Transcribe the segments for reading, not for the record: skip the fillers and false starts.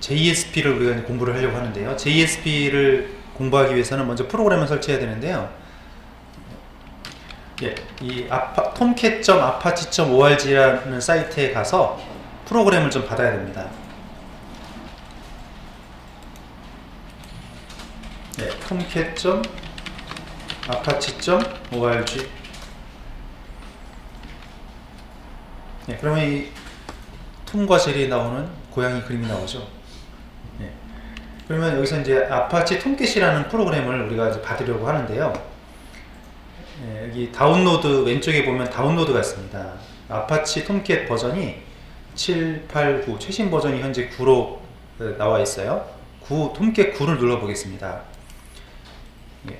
JSP를 우리가 이제 공부를 하려고 하는데요. JSP를 공부하기 위해서는 먼저 프로그램을 설치해야 되는데요. 예, 이 tomcat.apache.org라는 사이트에 가서 프로그램을 좀 받아야 됩니다. 네, tomcat.apache.org. 네, 그러면 이 톰과 제리에 나오는 고양이 그림이 나오죠. 네, 그러면 여기서 이제 아파치 톰캣이라는 프로그램을 우리가 이제 받으려고 하는데요. 네, 여기 다운로드 왼쪽에 보면 다운로드가 있습니다. 아파치 톰캣 버전이 7, 8, 9 최신 버전이 현재 9로 나와 있어요. 톰캣 9를 눌러 보겠습니다.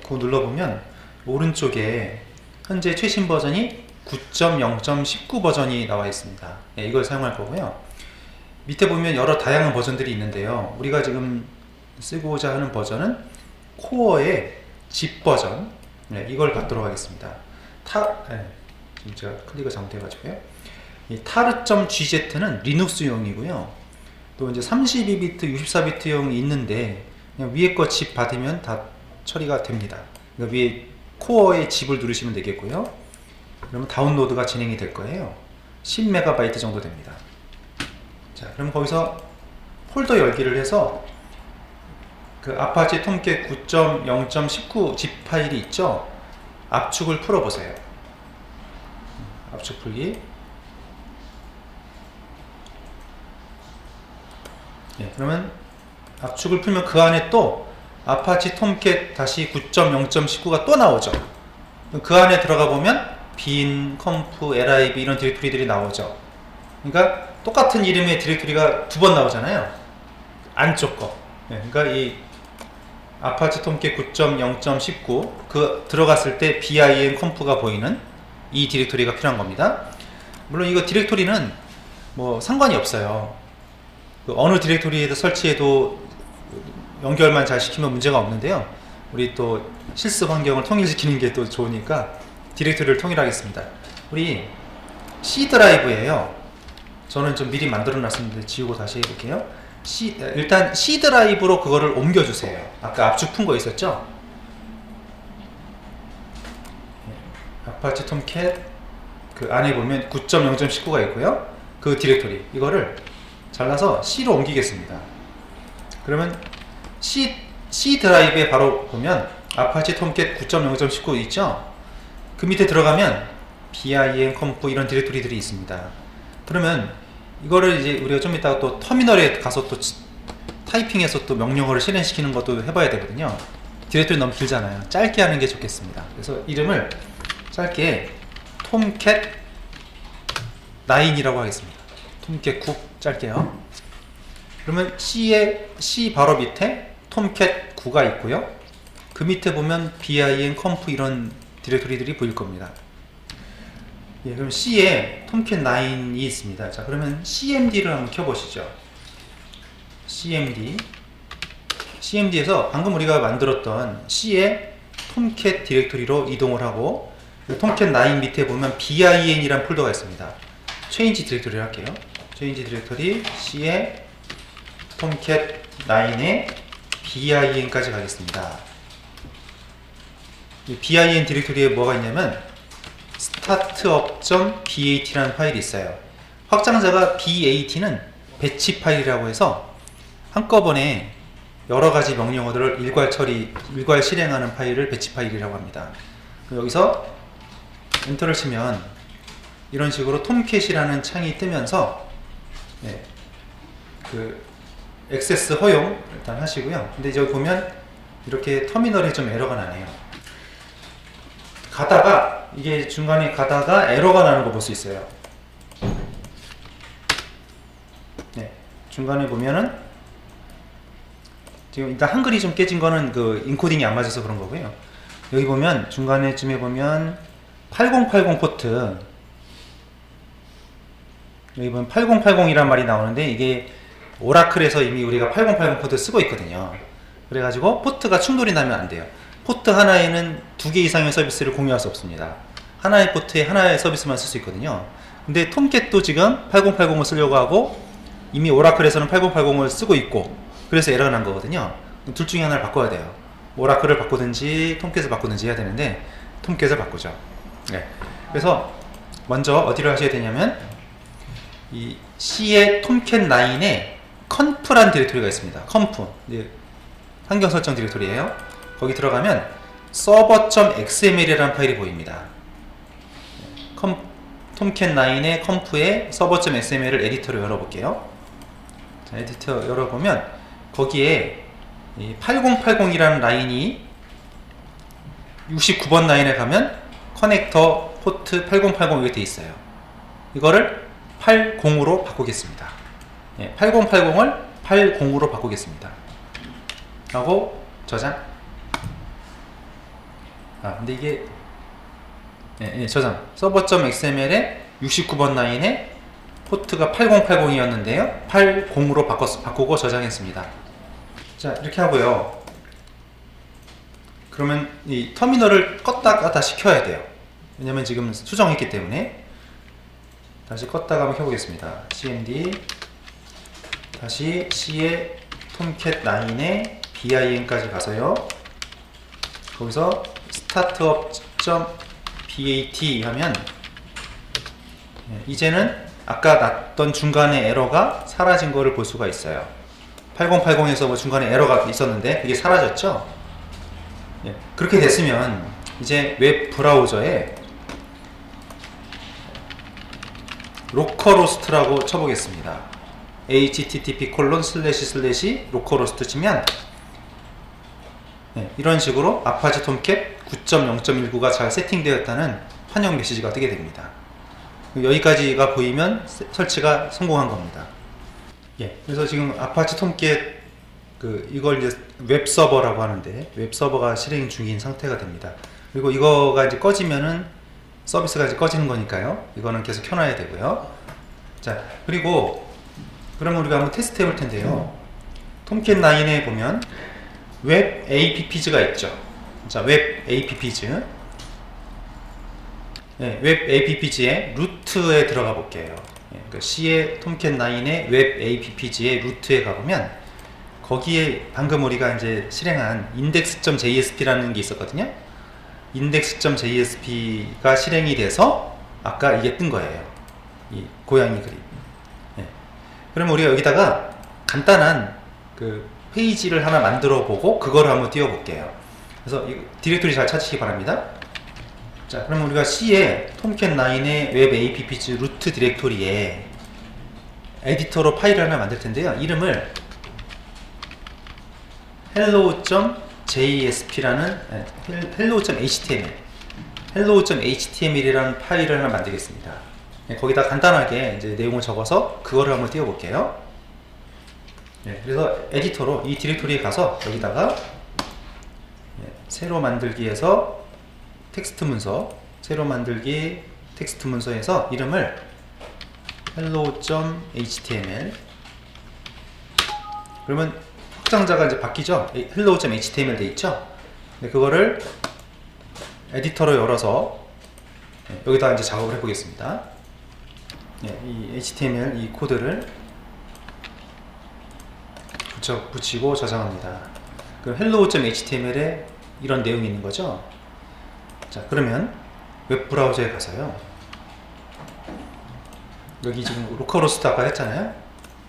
9 눌러보면 오른쪽에 현재 최신 버전이 9.0.19 버전이 나와 있습니다. 네, 이걸 사용할 거고요. 밑에 보면 여러 다양한 버전들이 있는데요. 우리가 지금 쓰고자 하는 버전은 코어의 집 버전, 네, 이걸 받도록 하겠습니다. 지금 제가 클릭을 잘못해가지고요. 이 taru.gz는 리눅스용이고요. 또 이제 32비트, 64비트용이 있는데 그냥 위에 거 집 받으면 다 처리가 됩니다. 그러니까 위에 코어의 집을 누르시면 되겠고요. 그러면 다운로드가 진행이 될 거예요. 10MB 정도 됩니다. 자, 그럼 거기서 폴더 열기를 해서 그 아파치 톰캣 9.0.19 zip 파일이 있죠? 압축을 풀어보세요. 압축 풀기. 네, 그러면 압축을 풀면 그 안에 또 아파치 톰캣 다시 9.0.19가 또 나오죠. 그 안에 들어가 보면 bin, conf, lib 이런 디렉토리들이 나오죠. 그러니까 똑같은 이름의 디렉토리가 두 번 나오잖아요. 안쪽 거. 네, 그러니까 이 아파치 톰캣 9.0.19 그 들어갔을 때 bin, conf가 보이는 이 디렉토리가 필요한 겁니다. 물론 이거 디렉토리는 뭐 상관이 없어요. 그 어느 디렉토리에도 설치해도 연결만 잘 시키면 문제가 없는데요. 우리 또 실습 환경을 통일시키는 게 또 좋으니까 디렉토리를 통일하겠습니다. 우리 C 드라이브예요. 저는 좀 미리 만들어 놨었는데 지우고 다시 해볼게요. 일단 C 드라이브로 그거를 옮겨주세요. 아까 압축 푼 거 있었죠? 아파치 톰캣 그 안에 보면 9.0.19가 있고요. 그 디렉토리 이거를 잘라서 C로 옮기겠습니다. 그러면 C 드라이브에 바로 보면 아파치 톰캣 9.0.19 있죠? 그 밑에 들어가면 bin, conf 이런 디렉토리들이 있습니다. 그러면 이거를 이제 우리가 좀 이따가 또 터미널에 가서 또 타이핑해서 또 명령어를 실행시키는 것도 해봐야 되거든요. 디렉토리 너무 길잖아요. 짧게 하는 게 좋겠습니다. 그래서 이름을 짧게 톰캣 9이라고 하겠습니다. 톰캣 9 짧게요. 그러면 C 바로 밑에 톰캣 9가 있고요. 그 밑에 보면 bin, conf 이런 디렉토리들이 보일 겁니다. 예, 그럼 C에 톰캣 9이 있습니다. 자, 그러면 cmd를 한번 켜보시죠. cmd에서 방금 우리가 만들었던 C의 톰캣 디렉토리로 이동을 하고 톰캣 9 밑에 보면 bin이라는 폴더가 있습니다. change 디렉토리를 할게요. change 디렉토리 C의 톰캣 9에 bin까지 가겠습니다. 이 bin 디렉토리에 뭐가 있냐면 startup.bat라는 파일이 있어요. 확장자가 bat는 배치 파일이라고 해서 한꺼번에 여러가지 명령어들을 일괄 실행하는 파일을 배치 파일이라고 합니다. 여기서 엔터를 치면 이런 식으로 톰캣이라는 창이 뜨면서 네, 그 액세스 허용 일단 하시고요. 근데 여기 보면 이렇게 터미널에 좀 에러가 나네요. 가다가 이게 중간에 가다가 에러가 나는 거 볼 수 있어요. 네, 중간에 보면은 지금 일단 한글이 좀 깨진 거는 그 인코딩이 안 맞아서 그런 거고요. 여기 보면 중간에쯤에 보면 8080 포트, 여기 보면 8080이란 말이 나오는데 이게 오라클에서 이미 우리가 8080 포트 쓰고 있거든요. 그래가지고 포트가 충돌이 나면 안 돼요. 포트 하나에는 2개 이상의 서비스를 공유할 수 없습니다. 하나의 포트에 하나의 서비스만 쓸 수 있거든요. 근데 톰캣도 지금 8080을 쓰려고 하고 이미 오라클에서는 8080을 쓰고 있고 그래서 에러가 난 거거든요. 둘 중에 하나를 바꿔야 돼요. 오라클을 바꾸든지 톰캣을 바꾸든지 해야 되는데 톰캣을 바꾸죠. 네. 그래서 먼저 어디를 하셔야 되냐면 이 C의 톰캣 9에 컨프란 디렉토리가 있습니다. 컨프 환경 설정 디렉토리예요. 거기 들어가면 server.xml이라는 파일이 보입니다. 톰캣 9의 컴프에 server.xml을 에디터로 열어볼게요. 자, 에디터 열어보면 거기에 8080이라는 라인이 69번 라인에 가면 커넥터 포트 8080 이렇게 돼 있어요. 이거를 80으로 바꾸겠습니다. 8080을 80으로 바꾸겠습니다. 하고 저장. 근데 이게 저장. server.xml에 69번 라인에 포트가 8080이었는데요 80으로 바꾸고 저장했습니다. 자, 이렇게 하고요. 그러면 이 터미널을 껐다 껐다 시켜야 돼요. 왜냐면 지금 수정했기 때문에. 다시 껐다가 한번 켜보겠습니다. cmd 다시 C의 톰캣 9에 bin까지 가서요. 거기서 startup.bat 하면 이제는 아까 났던 중간에 에러가 사라진 거를 볼 수가 있어요. 8080에서 뭐 중간에 에러가 있었는데 그게 사라졌죠. 그렇게 됐으면 이제 웹 브라우저에 로컬호스트라고 쳐보겠습니다. http://localhost 치면 이런 식으로 아파치 톰캣 9.0.19가 잘 세팅되었다는 환영 메시지가 뜨게 됩니다. 여기까지가 보이면 설치가 성공한 겁니다. 그래서 지금 아파치 톰캣 이걸 이제 웹 서버라고 하는데 웹 서버가 실행 중인 상태가 됩니다. 그리고 이거가 이제 꺼지면은 서비스가 이제 꺼지는 거니까요. 이거는 계속 켜놔야 되고요. 자, 그리고 그러면 우리가 한번 테스트 해볼 텐데요. 톰캣 9에 보면 웹 apps가 있죠. 자, 웹 apps. 웹 apps의 루트에 들어가 볼게요. 그러니까 C의 톰캣 9의 웹 apps의 루트에 가보면 거기에 방금 우리가 이제 실행한 index.jsp라는 게 있었거든요. index.jsp가 실행이 돼서 아까 이게 뜬 거예요. 이 고양이 그림. 그러면 우리가 여기다가 간단한 페이지를 하나 만들어 보고 그거를 한번 띄워 볼게요. 그래서 이 디렉토리 잘 찾으시기 바랍니다. 자, 그럼 우리가 C의 톰캣 9의 웹 apps 루트 디렉토리에 에디터로 파일을 하나 만들 텐데요. 이름을 hello.jsp라는 hello.html이라는 파일을 하나 만들겠습니다. 거기다 간단하게 이제 내용을 적어서 그거를 한번 띄워 볼게요. 그래서 에디터로 이 디렉토리에 가서 여기다가 새로 만들기에서 텍스트 문서, 새로 만들기 텍스트 문서에서 이름을 hello.html. 그러면 확장자가 이제 바뀌죠. hello.html 돼 있죠. 그거를 에디터로 열어서 여기다 이제 작업을 해보겠습니다. 이 HTML 이 코드를 붙이고 저장합니다. 그럼 hello.html에 이런 내용이 있는 거죠. 자, 그러면 웹 브라우저에 가서요. 여기 지금 로컬호스트 아까 했잖아요.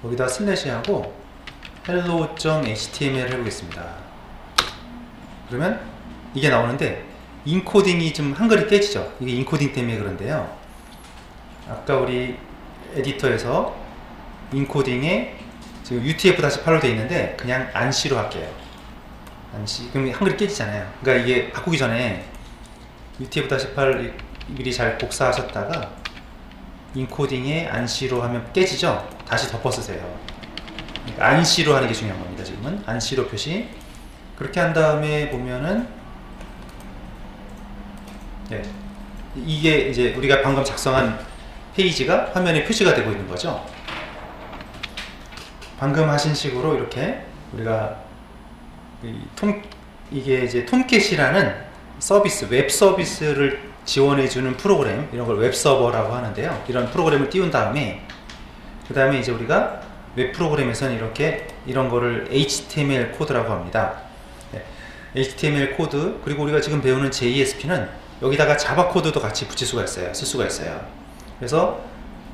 여기다 슬래시 하고 hello.html 해보겠습니다. 그러면 이게 나오는데 인코딩이 좀 한글이 깨지죠. 이게 인코딩 때문에 그런데요. 아까 우리 에디터에서 인코딩에 지금 UTF-8로 되어 있는데 그냥 안시로 할게요. 안시. 그럼 한글이 깨지잖아요. 그러니까 이게 바꾸기 전에 UTF-8 미리 잘 복사하셨다가 인코딩에 안시로 하면 깨지죠. 다시 덮어 쓰세요. 그러니까 안시로 하는 게 중요한 겁니다. 지금은 안시로 표시. 그렇게 한 다음에 보면은 이게 이제 우리가 방금 작성한 페이지가 화면에 표시가 되고 있는 거죠. 방금 하신 식으로 이렇게 우리가 이게 이제 톰캣이라는 서비스, 웹 서비스를 지원해주는 프로그램, 이런 걸 웹서버라고 하는데요. 이런 프로그램을 띄운 다음에 그 다음에 이제 우리가 웹 프로그램에서는 이런 거를 HTML 코드라고 합니다. 네. HTML 코드, 그리고 우리가 지금 배우는 JSP는 여기다가 자바 코드도 같이 붙일 수가 있어요. 쓸 수가 있어요. 그래서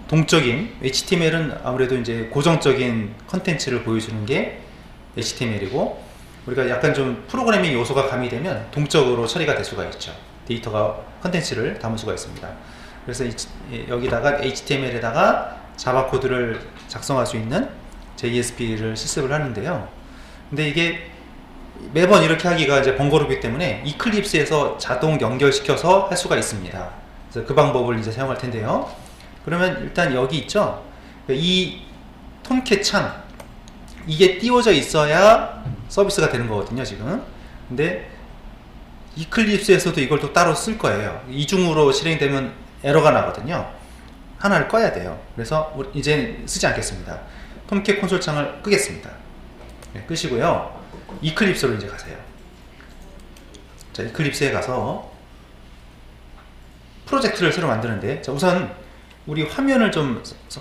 동적인 HTML은 아무래도 이제 고정적인 컨텐츠를 보여주는 게 HTML이고, 우리가 약간 좀 프로그래밍 요소가 가미되면 동적으로 처리가 될 수가 있죠. 데이터가 컨텐츠를 담을 수가 있습니다. 그래서 여기다가 HTML에다가 자바 코드를 작성할 수 있는 JSP를 실습을 하는데요. 근데 이게 매번 이렇게 하기가 이제 번거롭기 때문에 이클립스에서 자동 연결시켜서 할 수가 있습니다. 그래서 그 방법을 이제 사용할 텐데요. 그러면 일단 여기 있죠. 이 톰캣 창, 이게 띄워져 있어야 서비스가 되는 거거든요, 지금. 근데 이클립스에서도 이걸 또 따로 쓸 거예요. 이중으로 실행되면 에러가 나거든요. 하나를 꺼야 돼요. 그래서 이제 쓰지 않겠습니다. 톰캣 콘솔 창을 끄겠습니다. 네, 끄시고요. 이클립스로 이제 가세요. 자, 이클립스에 가서 프로젝트를 새로 만드는데, 자, 우선 우리 화면을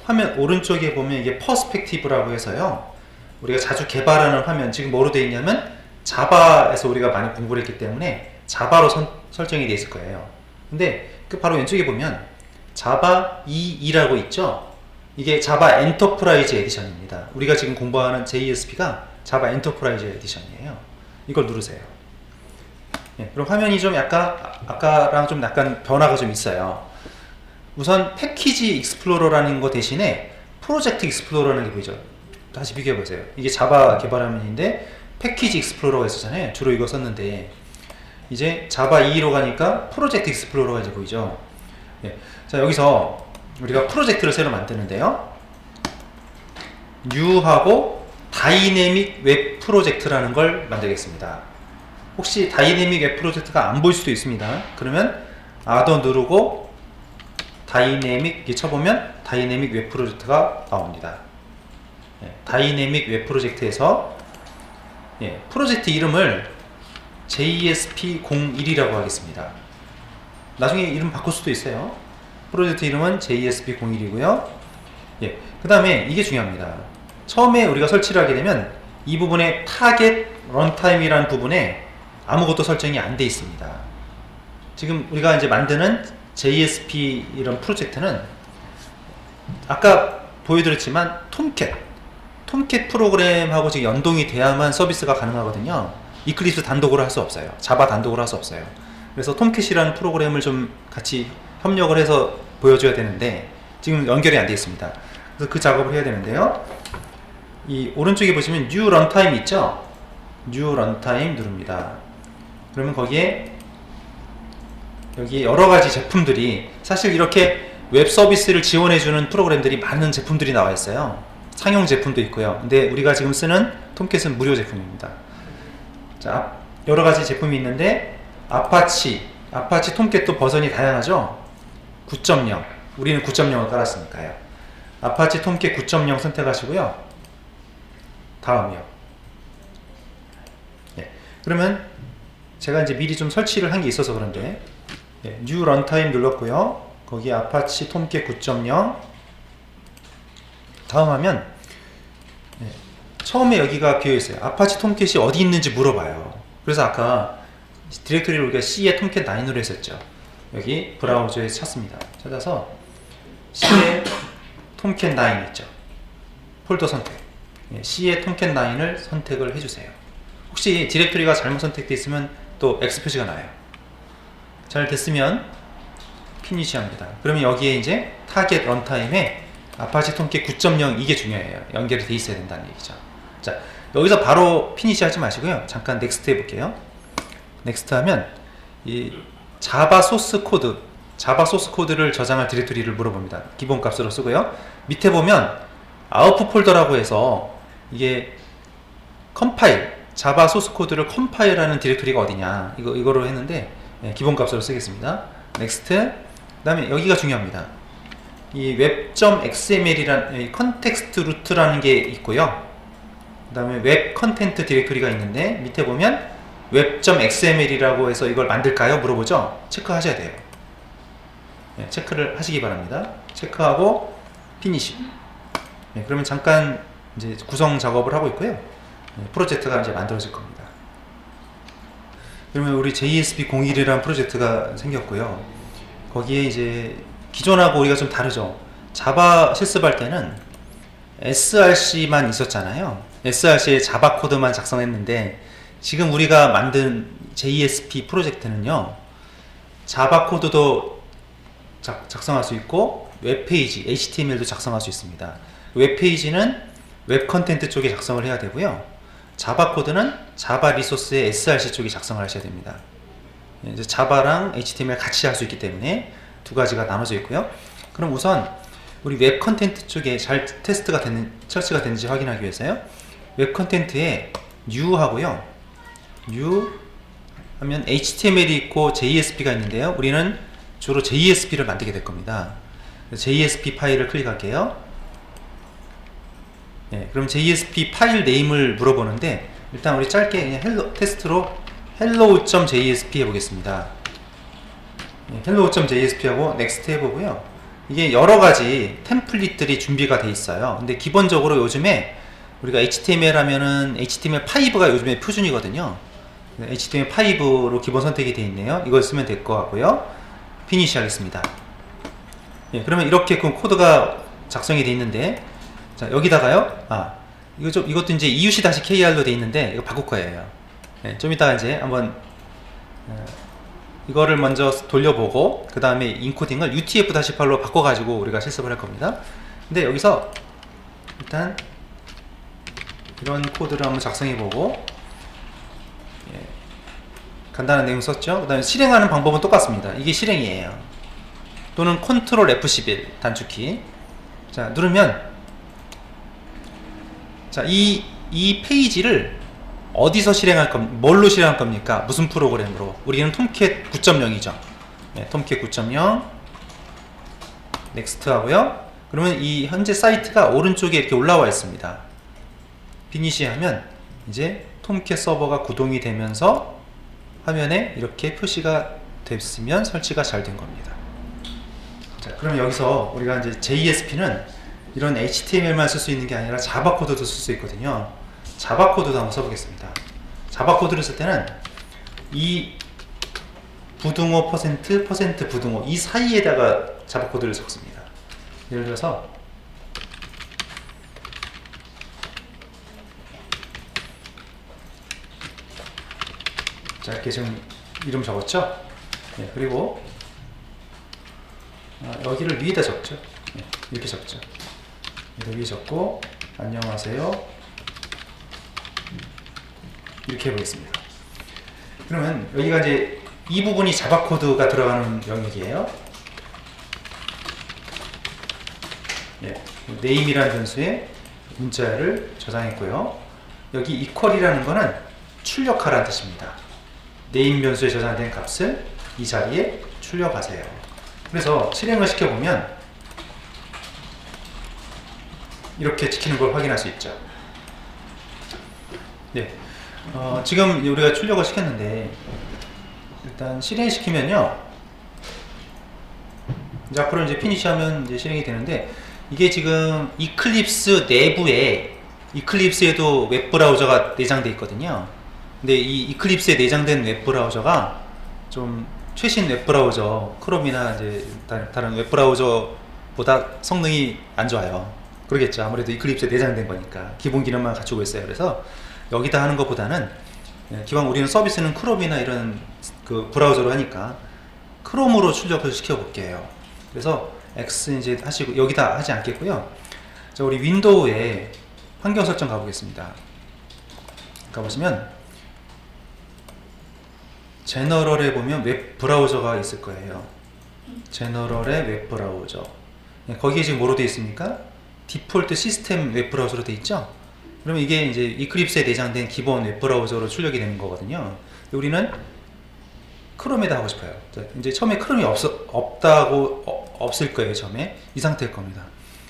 화면 오른쪽에 보면 이게 퍼스펙티브라고 해서요, 우리가 자주 개발하는 화면, 지금 뭐로 되어 있냐면 자바에서 우리가 많이 공부를 했기 때문에 자바로 설정이 되어 있을 거예요. 근데 그 바로 왼쪽에 보면 자바 2라고 있죠. 이게 자바 엔터프라이즈 에디션입니다. 우리가 지금 공부하는 JSP가 자바 엔터프라이즈 에디션이에요. 이걸 누르세요. 예, 그럼 화면이 좀 아까랑 좀 약간 변화가 좀 있어요. 우선 패키지 익스플로러라는 거 대신에 프로젝트 익스플로러라는 게 보이죠. 다시 비교해 보세요. 이게 자바 개발 화면인데 패키지 익스플로러가 있었잖아요. 주로 이거 썼는데 이제 자바 2로 가니까 프로젝트 익스플로러가 이제 보이죠. 예. 자, 여기서 우리가 프로젝트를 새로 만드는데요, New하고 다이내믹 웹 프로젝트라는 걸 만들겠습니다. 혹시 다이내믹 웹 프로젝트가 안 보일 수도 있습니다. 그러면 아더 누르고 다이내믹 이렇게 쳐보면 다이내믹 웹 프로젝트가 나옵니다. 예, 다이내믹 웹 프로젝트에서 프로젝트 이름을 JSP01이라고 하겠습니다. 나중에 이름 바꿀 수도 있어요. 프로젝트 이름은 JSP01이고요. 예, 그 다음에 이게 중요합니다. 처음에 우리가 설치를 하게 되면 이 부분에 타겟 런타임이라는 부분에 아무것도 설정이 안 돼 있습니다. 지금 우리가 이제 만드는 JSP 이런 프로젝트는 아까 보여드렸지만 톰캣 프로그램하고 지금 연동이 돼야만 서비스가 가능하거든요. 이클립스 단독으로 할 수 없어요. 자바 단독으로 할 수 없어요. 그래서 톰캣이라는 프로그램을 좀 같이 협력을 해서 보여줘야 되는데 지금 연결이 안 되어 있습니다. 그래서 그 작업을 해야 되는데요. 이 오른쪽에 보시면 New Runtime 있죠? New Runtime 누릅니다. 그러면 거기에 여기 여러가지 제품들이, 사실 이렇게 웹 서비스를 지원해주는 프로그램들이 많은 제품들이 나와 있어요. 상용 제품도 있고요. 근데 우리가 지금 쓰는 톰캣은 무료 제품입니다. 자, 여러가지 제품이 있는데 아파치 톰캣도 버전이 다양하죠? 9.0, 우리는 9.0을 깔았으니까요. 아파치 톰캣 9.0 선택하시고요. 다음이요. 예, 그러면 제가 이제 미리 좀 설치를 한 게 있어서 그런데, New Runtime 눌렀고요. 거기 아파치 톰캣 9.0 다음 하면 처음에 여기가 비어있어요. 아파치 톰캣이 어디 있는지 물어봐요. 그래서 아까 디렉토리를 우리가 C에 톰캣 9으로 했었죠. 여기 브라우저에 찾습니다. 찾아서 C에 톰캣 9 있죠. 폴더 선택, C에 톰캣 9을 선택을 해주세요. 혹시 디렉토리가 잘못 선택되어 있으면 또 X 표시가 나요. 잘 됐으면 피니시 합니다. 그러면 여기에 이제 타겟 런타임에 아파치 톰캣 9.0 이게 중요해요. 연결이 돼 있어야 된다는 얘기죠. 자, 여기서 바로 피니시 하지 마시고요. 잠깐 넥스트 해볼게요. 넥스트 하면 이 자바 소스 코드를 저장할 디렉토리를 물어봅니다. 기본 값으로 쓰고요. 밑에 보면 아웃풋 폴더라고 해서 이게 컴파일, 자바 소스 코드를 컴파일하는 디렉토리가 어디냐, 이거로 했는데 기본 값으로 쓰겠습니다. 넥스트. 그 다음에 여기가 중요합니다. 이 web.xml이라는 컨텍스트 루트라는 게 있고요. 그 다음에 웹 컨텐트 디렉토리가 있는데 밑에 보면 web.xml이라고 해서 이걸 만들까요? 물어보죠. 체크하셔야 돼요. 체크를 하시기 바랍니다. 체크하고 피니시. 그러면 잠깐 이제 구성 작업을 하고 있고요. 프로젝트가 이제 만들어질 겁니다. 그러면 우리 JSP01이라는 프로젝트가 생겼고요. 거기에 이제 기존하고 우리가 좀 다르죠. 자바 실습할 때는 src만 있었잖아요. src의 자바 코드만 작성했는데 지금 우리가 만든 JSP 프로젝트는요, 자바 코드도 작성할 수 있고 웹페이지, HTML도 작성할 수 있습니다. 웹페이지는 웹 컨텐트 쪽에 작성을 해야 되고요. 자바 코드는 자바 리소스의 src 쪽에 작성을 하셔야 됩니다. 이제 자바랑 HTML 같이 할 수 있기 때문에 두 가지가 나눠져 있고요. 그럼 우선 우리 웹 컨텐트 쪽에 잘 테스트가 되는, 설치가 되는지 확인하기 위해서요. 웹 컨텐트에 new 하고요. new 하면 HTML이 있고 JSP가 있는데요. 우리는 주로 JSP를 만들게 될 겁니다. JSP 파일을 클릭할게요. 네, 그럼 JSP 파일 네임을 물어보는데 일단 우리 짧게 그냥 헬로 테스트로 hello.jsp 해보겠습니다. 네, hello.jsp 하고 next 해보고요. 이게 여러가지 템플릿들이 준비가 돼 있어요. 근데 기본적으로 요즘에 우리가 HTML 하면은 HTML5가 요즘에 표준이거든요. HTML5로 기본 선택이 되어 있네요. 이걸 쓰면 될 것 같고요. 피니시 하겠습니다. 예, 그러면 이렇게 코드가 작성이 되어 있는데, 자, 여기다가요, 이것도 이제 EUC-KR로 되어 있는데, 이거 바꿀 거예요. 예, 좀 이따가 이제 한번, 이거를 먼저 돌려보고, 그 다음에 인코딩을 UTF-8로 바꿔가지고 우리가 실습을 할 겁니다. 근데 여기서, 일단, 이런 코드를 한번 작성해보고, 간단한 내용 썼죠. 그 다음에 실행하는 방법은 똑같습니다. 이게 실행이에요. 또는 컨트롤 F11 단축키. 자, 누르면, 자, 이 페이지를 어디서 실행할 겁니까? 뭘로 실행할 겁니까? 무슨 프로그램으로? 우리는 톰캣 9.0이죠. 네, 톰캣 9.0 넥스트 하고요. 그러면 이 현재 사이트가 오른쪽에 이렇게 올라와 있습니다. 피니시 하면 이제 톰캣 서버가 구동이 되면서 화면에 이렇게 표시가 됐으면 설치가 잘 된 겁니다. 자, 그럼 여기서 우리가 이제 JSP는 이런 HTML만 쓸 수 있는 게 아니라 자바 코드도 쓸 수 있거든요. 자바 코드도 한번 써보겠습니다. 자바 코드를 쓸 때는 이 부등호 %% 부등호 이 사이에다가 자바 코드를 적습니다. 예를 들어서 자, 이렇게 지금 이름 적었죠? 네, 그리고 여기를 위에다 적죠. 네, 이렇게 적죠. 위에 적고 안녕하세요 이렇게 해보겠습니다. 그러면 여기가 이제 이 부분이 자바 코드가 들어가는 영역이에요. 네, name이라는 변수에 문자를 저장했고요. 여기 equal이라는 거는 출력하라는 뜻입니다. name 변수에 저장된 값을 이 자리에 출력하세요. 그래서 실행을 시켜보면 이렇게 지키는 걸 확인할 수 있죠. 네, 지금 우리가 출력을 시켰는데 일단 실행시키면요, 이제 앞으로 이제 피니시하면 이제 실행이 되는데, 이게 지금 이클립스 내부에 이클립스에도 웹브라우저가 내장되어 있거든요. 근데 이 이클립스에 내장된 웹브라우저가 좀 최신 웹브라우저, 크롬이나 이제 다른 웹브라우저보다 성능이 안 좋아요. 그러겠죠. 아무래도 이클립스에 내장된 거니까 기본 기능만 갖추고 있어요. 그래서 여기다 하는 것보다는 기왕 우리는 서비스는 크롬이나 이런 그 브라우저로 하니까 크롬으로 출력을 시켜 볼게요. 그래서 X 이제 하시고 여기다 하지 않겠고요. 자, 우리 윈도우에 환경 설정 가보겠습니다. 가보시면 제너럴에 보면 웹 브라우저가 있을 거예요. 제너럴의 웹 브라우저. 거기에 지금 뭐로 되어 있습니까? 디폴트 시스템 웹 브라우저로 되어 있죠? 그러면 이게 이제 이클립스에 내장된 기본 웹 브라우저로 출력이 되는 거거든요. 우리는 크롬에다 하고 싶어요. 이제 처음에 크롬이 없을 거예요. 처음에 이 상태일 겁니다.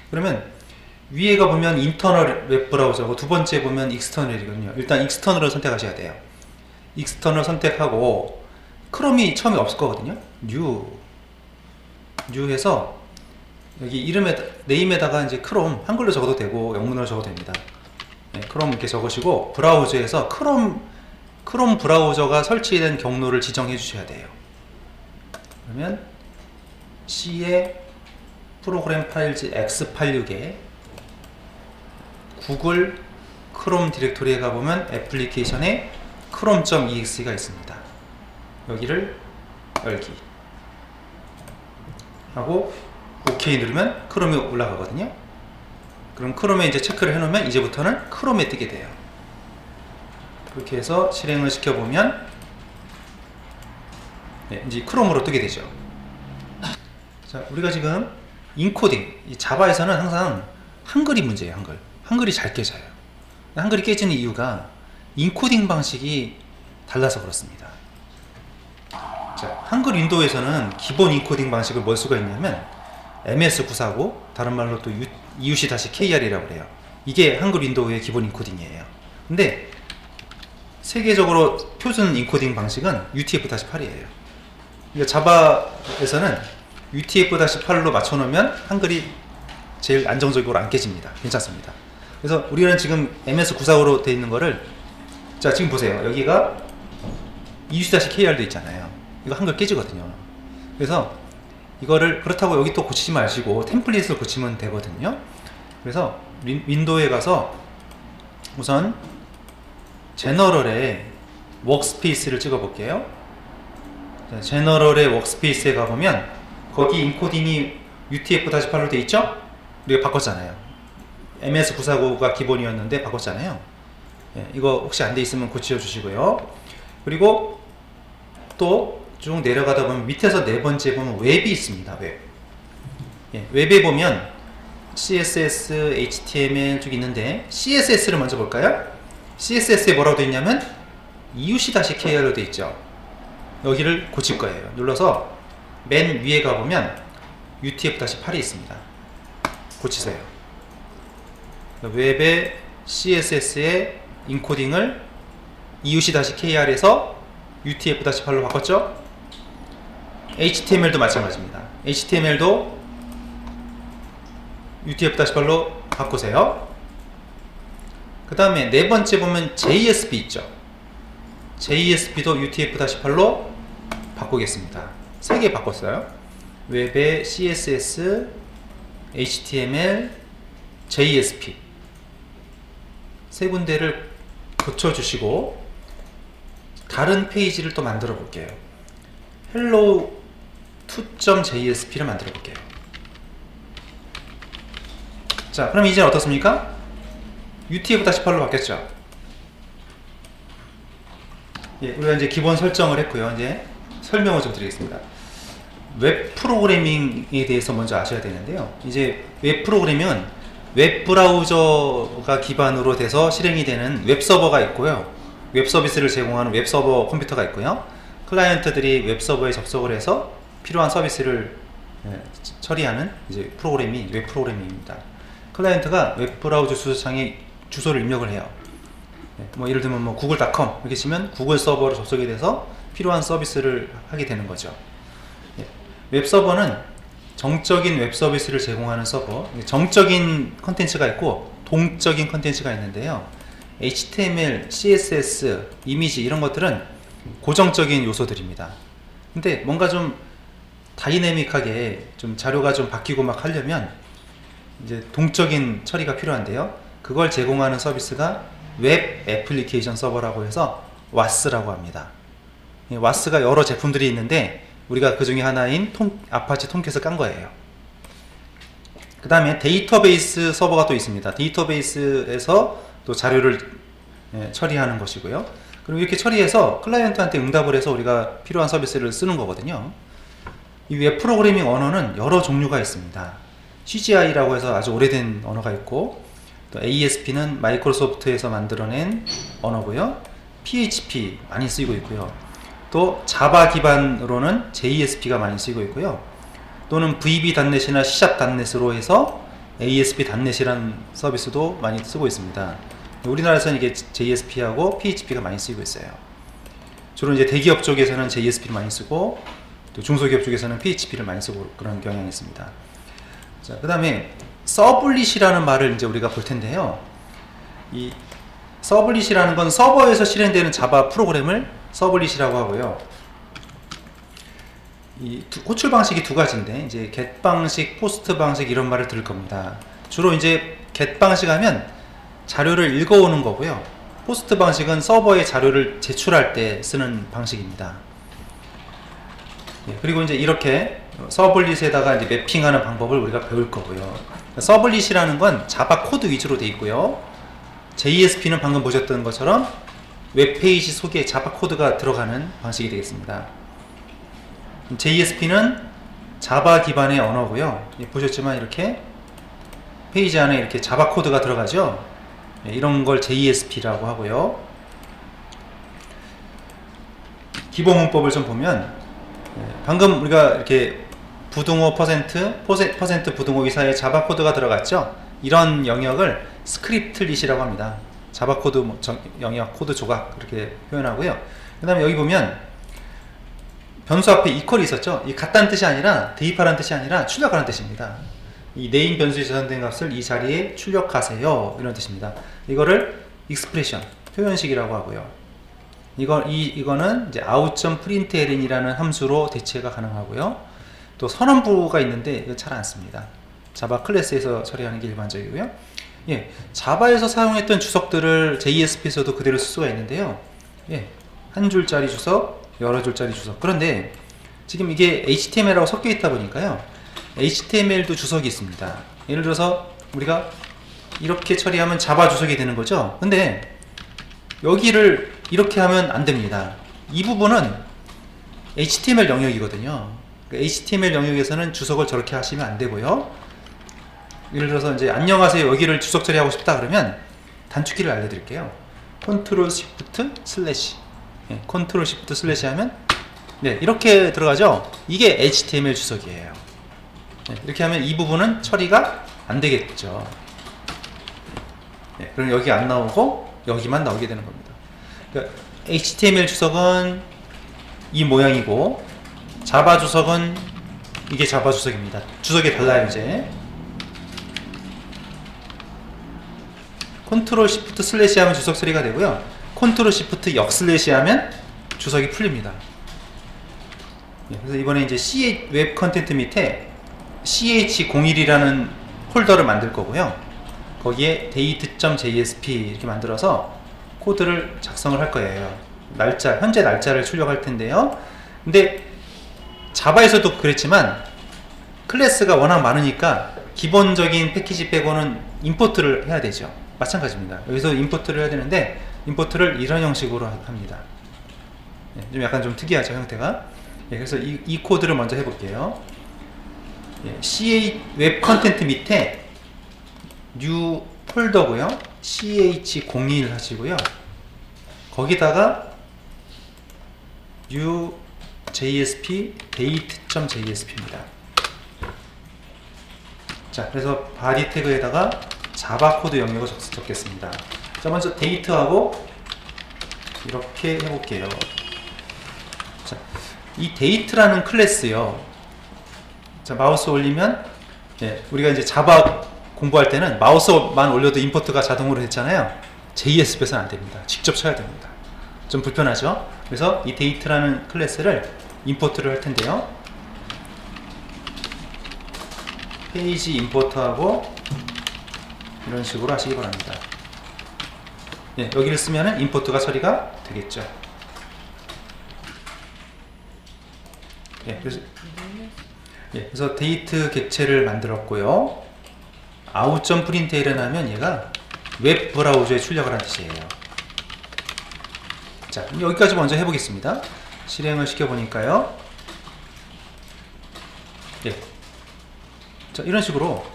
그러면 위에가 보면 인터널 웹 브라우저고 두 번째 보면 익스터널이거든요. 일단 익스터널을 선택하셔야 돼요. 익스터널 선택하고 크롬이 처음에 없을 거거든요. 뉴 해서 여기 이름에 네임에다가 이제 크롬 한글로 적어도 되고 영문으로 적어도 됩니다. 크롬 이렇게 적으시고 브라우저에서 크롬 브라우저가 설치된 경로를 지정해 주셔야 돼요. 그러면 C에 프로그램 파일즈 X86에 구글 크롬 디렉토리에 가보면 애플리케이션에 chrome.exe가 있습니다. 여기를 열기 하고 OK 누르면 크롬이 올라가거든요. 그럼 크롬에 이제 체크를 해놓으면 이제부터는 크롬에 뜨게 돼요. 그렇게 해서 실행을 시켜보면 이제 크롬으로 뜨게 되죠. 자, 우리가 지금 인코딩, 이 자바에서는 항상 한글이 문제예요. 한글이 잘 깨져요. 한글이 깨지는 이유가 인코딩 방식이 달라서 그렇습니다. 자, 한글 윈도우에서는 기본 인코딩 방식을 뭘 수가 있냐면 MS949, 다른 말로 또 EUC-KR이라고 그래요. 이게 한글 윈도우의 기본 인코딩이에요. 근데 세계적으로 표준 인코딩 방식은 UTF-8이에요. 그러니까 자바에서는 UTF-8로 맞춰놓으면 한글이 제일 안정적으로 안 깨집니다. 괜찮습니다. 그래서 우리는 지금 MS945로 되어 있는 거를, 자, 지금 보세요. 여기가 EUC-KR도 있잖아요. 이거 한글 깨지거든요. 그래서 이거를, 그렇다고 여기 또 고치지 마시고 템플릿을 고치면 되거든요. 그래서 윈도우에 가서 우선 제너럴에 워크스페이스를 찍어 볼게요. 제너럴의 워크스페이스에 가보면 거기 인코딩이 UTF-8로 돼 있죠? 우리가 바꿨잖아요. MS949가 기본이었는데 바꿨잖아요. 이거 혹시 안 돼 있으면 고쳐 주시고요. 그리고 또 쭉 내려가다 보면 밑에서 네 번째 보면 웹이 있습니다. 웹에 보면 CSS, HTML 쭉 있는데 CSS를 먼저 볼까요? CSS에 뭐라고 되어 있냐면 EUC-KR로 되어 있죠. 여기를 고칠 거예요. 눌러서 맨 위에 가보면 UTF-8이 있습니다. 고치세요. 웹의 CSS의 인코딩을 EUC-KR에서 UTF-8로 바꿨죠? HTML도 마찬가지입니다. HTML도 UTF-8로 바꾸세요. 그 다음에 네 번째 보면 JSP 있죠? JSP도 UTF-8로 바꾸겠습니다. 세 개 바꿨어요. 웹의 CSS, HTML, JSP 세 군데를 고쳐주시고 다른 페이지를 또 만들어 볼게요. hello2.jsp를 만들어 볼게요. 자, 그럼 이제 어떻습니까? UTF-8로 바뀌었죠? 우리가 이제 기본 설정을 했고요. 이제 설명을 좀 드리겠습니다. 웹 프로그래밍에 대해서 먼저 아셔야 되는데요. 이제 웹 프로그래밍은 웹 브라우저가 기반으로 돼서 실행이 되는 웹 서버가 있고요. 웹 서비스를 제공하는 웹 서버 컴퓨터가 있고요. 클라이언트들이 웹 서버에 접속을 해서 필요한 서비스를 처리하는 이제 프로그램이 웹 프로그래밍입니다. 클라이언트가 웹 브라우저 주소창에 주소를 입력을 해요. 뭐 예를 들면 뭐 google.com 이렇게 치면 구글 서버로 접속이 돼서 필요한 서비스를 하게 되는 거죠. 웹 서버는 정적인 웹 서비스를 제공하는 서버, 정적인 컨텐츠가 있고 동적인 컨텐츠가 있는데요. HTML, CSS, 이미지 이런 것들은 고정적인 요소들입니다. 근데 뭔가 좀 다이내믹하게 좀 자료가 좀 바뀌고 막 하려면 이제 동적인 처리가 필요한데요. 그걸 제공하는 서비스가 웹 애플리케이션 서버라고 해서 WAS라고 합니다. WAS가 여러 제품들이 있는데 우리가 그 중에 하나인 아파치 톰캣을 깐 거예요. 그 다음에 데이터베이스 서버가 또 있습니다. 데이터베이스에서 또 자료를 처리하는 것이고요. 그리고 이렇게 처리해서 클라이언트한테 응답을 해서 우리가 필요한 서비스를 쓰는 거거든요. 이 웹 프로그래밍 언어는 여러 종류가 있습니다. CGI라고 해서 아주 오래된 언어가 있고, 또 ASP는 마이크로소프트에서 만들어낸 언어고요. PHP 많이 쓰이고 있고요. 또 자바 기반으로는 JSP가 많이 쓰이고 있고요. 또는 VB.NET이나 C#.NET으로 해서 ASP.NET이라는 서비스도 많이 쓰고 있습니다. 우리나라에서는 이게 JSP하고 PHP가 많이 쓰이고 있어요. 주로 이제 대기업 쪽에서는 JSP를 많이 쓰고 또 중소기업 쪽에서는 PHP를 많이 쓰고 그런 경향이 있습니다. 자, 그 다음에 서블릿이라는 말을 이제 우리가 볼 텐데요. 이 서블릿이라는 건 서버에서 실행되는 자바 프로그램을 서블릿이라고 하고요. 이 호출 방식이 두 가지인데, 이제 get 방식, post 방식 이런 말을 들을 겁니다. 주로 이제 get 방식 하면 자료를 읽어오는 거고요. post 방식은 서버에 자료를 제출할 때 쓰는 방식입니다. 그리고 이제 이렇게 서블릿에다가 이제 매핑하는 방법을 우리가 배울 거고요. 서블릿이라는 건 자바 코드 위주로 되어 있고요. JSP는 방금 보셨던 것처럼 웹페이지 속에 자바 코드가 들어가는 방식이 되겠습니다. JSP는 자바 기반의 언어고요. 보셨지만 이렇게 페이지 안에 이렇게 자바 코드가 들어가죠. 이런 걸 JSP라고 하고요. 기본 문법을 좀 보면, 방금 우리가 이렇게 부등호 퍼센트 부등호 이사에 자바 코드가 들어갔죠. 이런 영역을 스크립트릿이라고 합니다. 자바 코드 영역 코드 조각 그렇게 표현하고요. 그 다음에 여기 보면 변수 앞에 이퀄이 있었죠. 이 같다는 뜻이 아니라, 대입하라는 뜻이 아니라 출력하라는 뜻입니다. 이 네임 변수에 저장된 값을 이 자리에 출력하세요, 이런 뜻입니다. 이거를 expression, 표현식이라고 하고요. 이거는 이제 out.println 이라는 함수로 대체가 가능하고요. 또 선언부가 있는데 이거 잘 안 씁니다. 자바 클래스에서 처리하는 게 일반적이고요. 자바에서 사용했던 주석들을 JSP에서도 그대로 쓸 수가 있는데요. 한 줄짜리 주석, 여러 줄짜리 주석. 그런데 지금 이게 HTML하고 섞여 있다 보니까요, HTML도 주석이 있습니다. 예를 들어서 우리가 이렇게 처리하면 자바 주석이 되는 거죠. 근데 여기를 이렇게 하면 안 됩니다. 이 부분은 HTML 영역이거든요. HTML 영역에서는 주석을 저렇게 하시면 안 되고요. 예를 들어서 이제 안녕하세요, 여기를 주석 처리하고 싶다 그러면 단축키를 알려드릴게요. 컨트롤 시프트 슬래시, 컨트롤 시프트 슬래시 하면 이렇게 들어가죠. 이게 HTML 주석이에요. 이렇게 하면 이 부분은 처리가 안 되겠죠. 그럼 여기 안 나오고 여기만 나오게 되는 겁니다. 그러니까 HTML 주석은 이 모양이고, 자바 주석은 이게 자바 주석입니다. 주석이 달라요. 이제 컨트롤 시프트 슬래시 하면 주석 처리가 되고요. 컨트롤 시프트 역 슬래시 하면 주석이 풀립니다. 그래서 이번에 이제 웹 컨텐트 밑에 ch01이라는 폴더를 만들 거고요. 거기에 date.jsp 이렇게 만들어서 코드를 작성을 할 거예요. 현재 날짜를 출력할 텐데요. 근데 자바에서도 그랬지만 클래스가 워낙 많으니까 기본적인 패키지 빼고는 임포트를 해야 되죠. 마찬가지입니다. 여기서 임포트를 해야 되는데 임포트를 이런 형식으로 합니다. 좀 약간 좀 특이하죠, 형태가. 그래서 이 코드를 먼저 해볼게요. 웹 컨텐트 밑에 new 폴더고요. ch01 하시고요. 거기다가 new JSP date.jsp입니다. 자, 그래서 body 태그에다가 자바 코드 영역을 적겠습니다. 자, 먼저 date하고 이렇게 해볼게요. 자, 이 date라는 클래스요. 자, 마우스 올리면, 우리가 이제 자바 공부할 때는 마우스만 올려도 임포트가 자동으로 됐잖아요. JSP에서는 안 됩니다. 직접 쳐야 됩니다. 좀 불편하죠? 그래서 이 date라는 클래스를 임포트를 할 텐데요. 페이지 임포트하고 이런 식으로 하시기 바랍니다. 여기를 쓰면은 임포트가 처리가 되겠죠. 그래서 데이트 객체를 만들었고요. out.println 하면 얘가 웹 브라우저에 출력을 하는 뜻이에요. 자, 여기까지 먼저 해보겠습니다. 실행을 시켜보니까요. 자, 이런 식으로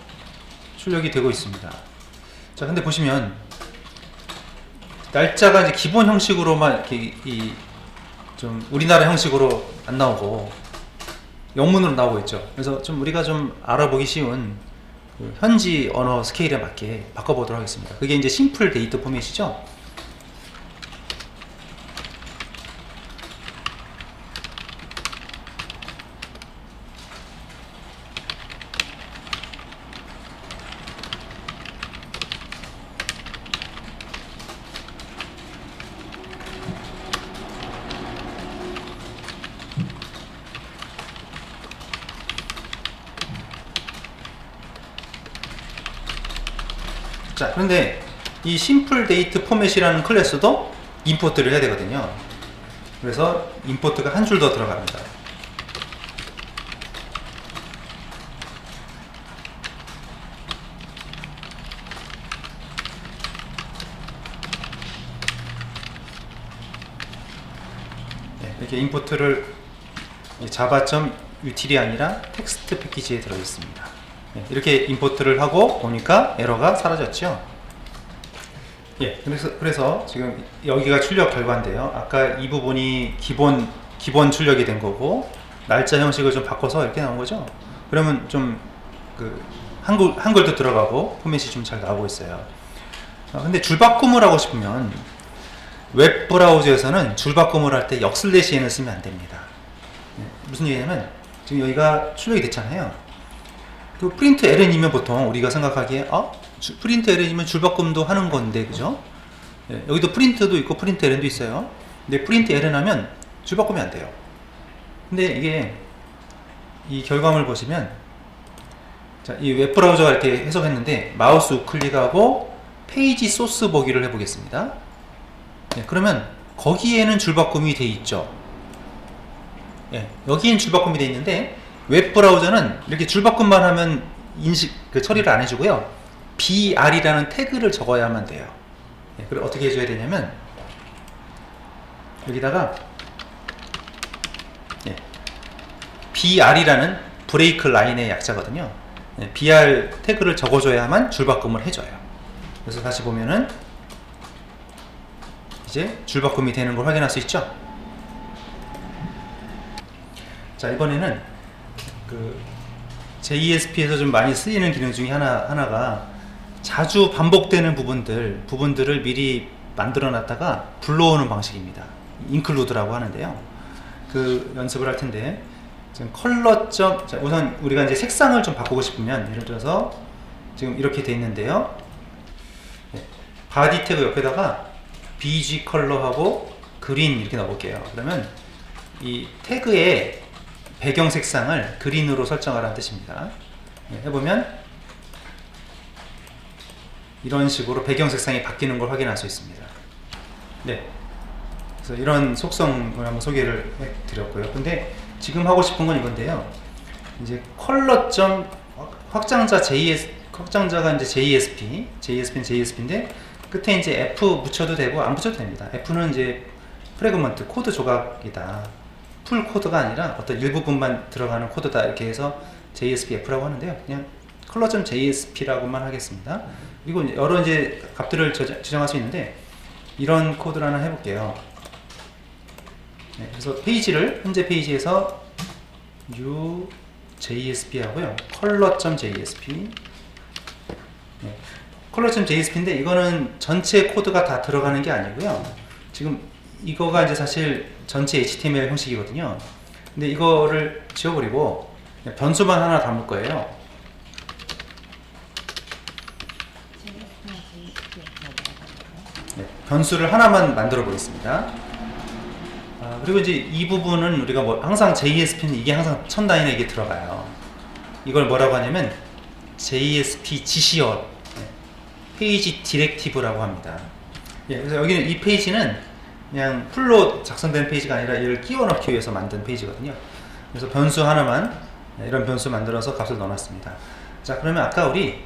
출력이 되고 있습니다. 자, 근데 보시면 날짜가 이제 기본 형식으로만 이렇게 좀 우리나라 형식으로 안 나오고 영문으로 나오고 있죠. 그래서 좀 우리가 좀 알아보기 쉬운 그 현지 언어 스케일에 맞게 바꿔보도록 하겠습니다. 그게 이제 심플 데이터 포맷이죠. 자, 그런데 이 심플 데이트 포맷이라는 클래스도 임포트를 해야 되거든요. 그래서 임포트가 한 줄 더 들어갑니다. 이렇게 임포트를 java.util이 아니라 텍스트 패키지에 들어있습니다. 이렇게 임포트를 하고 보니까 에러가 사라졌죠. 그래서 지금 여기가 출력 결과인데요. 아까 이 부분이 기본 출력이 된 거고, 날짜 형식을 좀 바꿔서 이렇게 나온 거죠. 그러면 좀 한글도 들어가고 포맷이 좀 잘 나오고 있어요. 근데 줄바꿈을 하고 싶으면 웹 브라우저에서는 줄바꿈을 할 때 역슬래시n을 쓰면 안 됩니다. 무슨 얘기냐면 지금 여기가 출력이 됐잖아요. 그 프린트 ln이면 보통 우리가 생각하기에 프린트 ln이면 줄바꿈도 하는 건데, 그죠? 여기도 프린트도 있고 프린트 ln도 있어요. 근데 프린트 ln 하면 줄바꿈이 안 돼요. 근데 이게 이 결과물 보시면, 자, 이 웹 브라우저가 이렇게 해석했는데 마우스 우클릭하고 페이지 소스 보기를 해보겠습니다. 그러면 거기에는 줄바꿈이 돼 있죠. 여기엔 줄바꿈이 돼 있는데 웹 브라우저는 이렇게 줄바꿈만 하면 처리를 안 해주고요. br이라는 태그를 적어야만 돼요. 그럼 어떻게 해줘야 되냐면 여기다가 br이라는 브레이크 라인의 약자거든요. br 태그를 적어줘야만 줄바꿈을 해줘요. 그래서 다시 보면은 이제 줄바꿈이 되는 걸 확인할 수 있죠. 자, 이번에는 JESP에서 좀 많이 쓰이는 기능 중에 하나가 자주 반복되는 부분들을 미리 만들어 놨다가 불러오는 방식입니다. include라고 하는데요. 그 연습을 할 텐데, 지금 자, 우선 우리가 이제 색상을 좀 바꾸고 싶으면, 예를 들어서 지금 이렇게 돼 있는데요. 바디 태그 옆에다가 bg 컬러하고 그린 이렇게 넣어볼게요. 그러면 이 태그의 배경 색상을 그린으로 설정하라는 뜻입니다. 해보면 이런 식으로 배경 색상이 바뀌는 걸 확인할 수 있습니다. 그래서 이런 속성을 한번 소개를 해드렸고요. 근데 지금 하고 싶은 건 이건데요. 이제 확장자가 이제 JESP는 JESP인데 끝에 이제 F 붙여도 되고 안 붙여도 됩니다. F는 이제 프래그먼트 코드 조각이다. 풀 코드가 아니라 어떤 일부분만 들어가는 코드다. 이렇게 해서 JSP-F라고 하는데요. 그냥 color.jsp라고만 하겠습니다. 그리고 여러 이제 값들을 지정할 수 있는데 이런 코드를 하나 해볼게요. 그래서 현재 페이지에서 new JSP 하고요. color.jsp color.jsp인데 이거는 전체 코드가 다 들어가는 게 아니고요. 지금 이거가 이제 사실 전체 HTML 형식이거든요. 근데 이거를 지워버리고 변수만 하나 담을 거예요. 변수를 하나만 만들어 보겠습니다. 그리고 이제 이 부분은 우리가 항상 JSP는 이게 항상 첫 라인에 이게 들어가요. 이걸 뭐라고 하냐면 JSP 지시어 페이지 디렉티브라고 합니다. 그래서 여기는 이 페이지는 그냥 풀로 작성된 페이지가 아니라 얘를 끼워 넣기 위해서 만든 페이지거든요. 그래서 변수 하나만 이런 변수 만들어서 값을 넣어놨습니다. 자, 그러면 아까 우리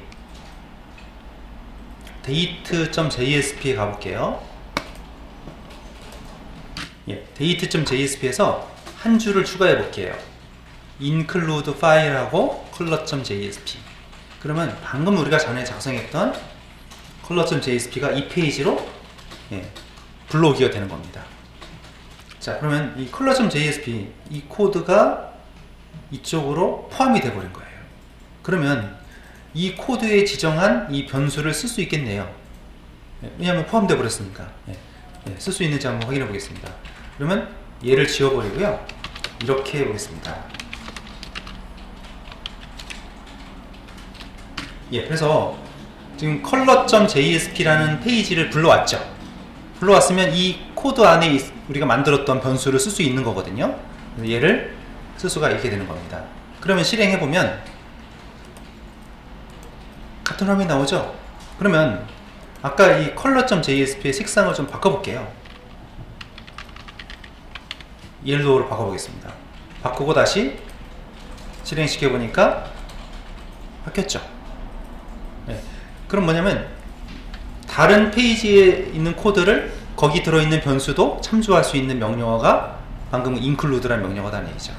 date.jsp에 가볼게요. date.jsp에서 한 줄을 추가해 볼게요. include file하고 color.jsp. 그러면 방금 우리가 전에 작성했던 color.jsp가 이 페이지로 불러오기가 되는 겁니다. 자, 그러면 이 color.jsp 이 코드가 이쪽으로 포함이 돼 버린 거예요. 그러면 이 코드에 지정한 이 변수를 쓸 수 있겠네요. 왜냐하면 포함되어 버렸으니까. 쓸 수 있는지 한번 확인해 보겠습니다. 그러면 얘를 지워버리고요. 이렇게 해보겠습니다. 그래서 지금 color.jsp라는 페이지를 불러왔죠. 불러왔으면 이 코드 안에 우리가 만들었던 변수를 쓸 수 있는 거거든요. 그래서 얘를 쓸 수가 있게 되는 겁니다. 그러면 실행해보면 같은 화면이 나오죠. 그러면 아까 이 color.jsp의 색상을 좀 바꿔볼게요. 옐로우로 바꿔보겠습니다. 바꾸고 다시 실행시켜 보니까 바뀌었죠. 네. 그럼 뭐냐면 다른 페이지에 있는 코드를 거기 들어있는 변수도 참조할 수 있는 명령어가 방금 include라는 명령어다는 얘기죠.